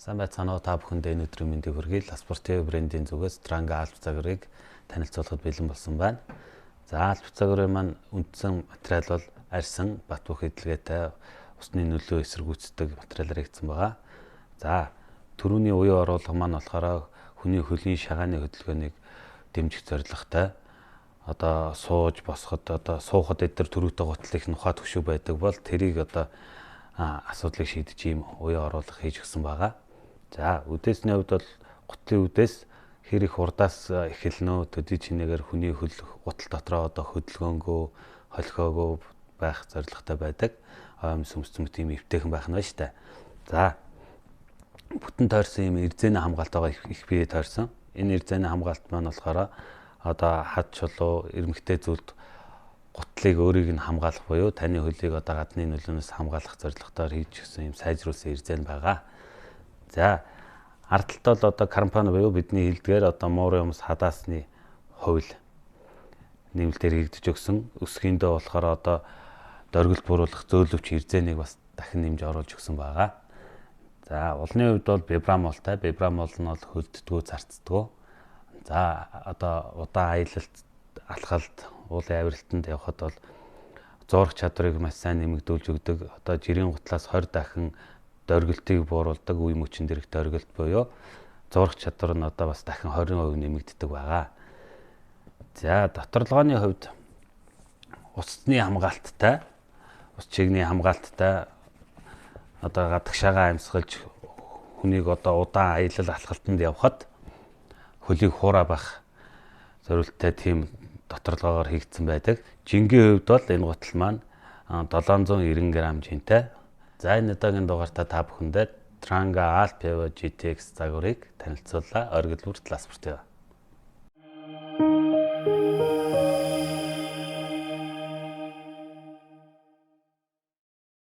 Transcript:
Сайн байцгаана уу та бүхэндээ энэ өдрийн мэндийг хүргэе. Спортив брендийн зүгээс Tranga Alp загварыг танилцуулахад бэлэн болсон байна. За Alp загварын маань үндсэн материал бол арьсан, бат бөх эдлэгээтэй усны нөлөө эсэргүүцдэг материалаар хийгдсэн байгаа. За түрүүний уян оруулга маань болохоор хүний хөлийн шагааны хөдөлгөөнийг дэмжих зорилготой. Одоо сууж босоход суухад эдгээр төрүүтэй гутал их нухаа төгшөг байдаг бол тэрийг асуудлыг шийдэж ийм уян оруулга хийж өгсөн байгаа. За үдээсний хувьд бол гутлын үдээс хэр их урдаас эхэлнэ төдий чинээгээр хүний гутал дотроо хөдөлгөөнгөө холхиогоо байх зорилготой байдаг. Сүмсцэм тийм эвтэйхэн байх нь шүү дээ. За бүтэн тойрсон юм эрзэний хамгаалт байгаа их бие тойрсон. Энэ эрзэний хамгаалт маань болохоор хад чулуу эрмэгтэй зүйлд гутлыг өөрийг нь хамгаалах буюу таны хөлийг гадны нөлөөнөөс хамгаалах зорилготоор хийж гисэн юм сайжруулсан эрзэн байгаа. За ард талд бол компани буюу бидний хэлдгээр муурын юмс хадаасны хувь нэмэлтээр хийгдэж өгсөн. Өсгийндээ болохоор дөргөл буруулах зөөлөвч эрзэнийг бас дахин нэмж оруулж өгсөн байгаа. За улны хувьд бол бибрамолтай. Бибрамол нь бол хөлддгөө, зарцдгөө. За удаан аялалт, алхалт, уулын авиралтанд явхад бол зурх чадварыг маш сайн нэмэгдүүлж өгдөг. Жирийн гутлаас 20 дахин дөргөлтийг бууруулдаг үе мөчн дэрэг дөргөлт буюу зурх чадвар нь бас дахин 20% нэмэгддэг байгаа. За доторлогооны хувьд усны хамгаалттай, ус чигний хамгаалттай гадагшаагаа амьсгалж хүнийг удаан аялал алхалтанд явхад хөлийг хуураа байх зорилттой тийм доторлогоогоор хийгдсэн байдаг. Жингийн хувьд бол энэ гутал маань 790 г жинтэй. За энэ удаагийн дугаартаа та бүхэндээ Tranga Alp GTX загварыг танилцууллаа. Оргил бүртэл спортив.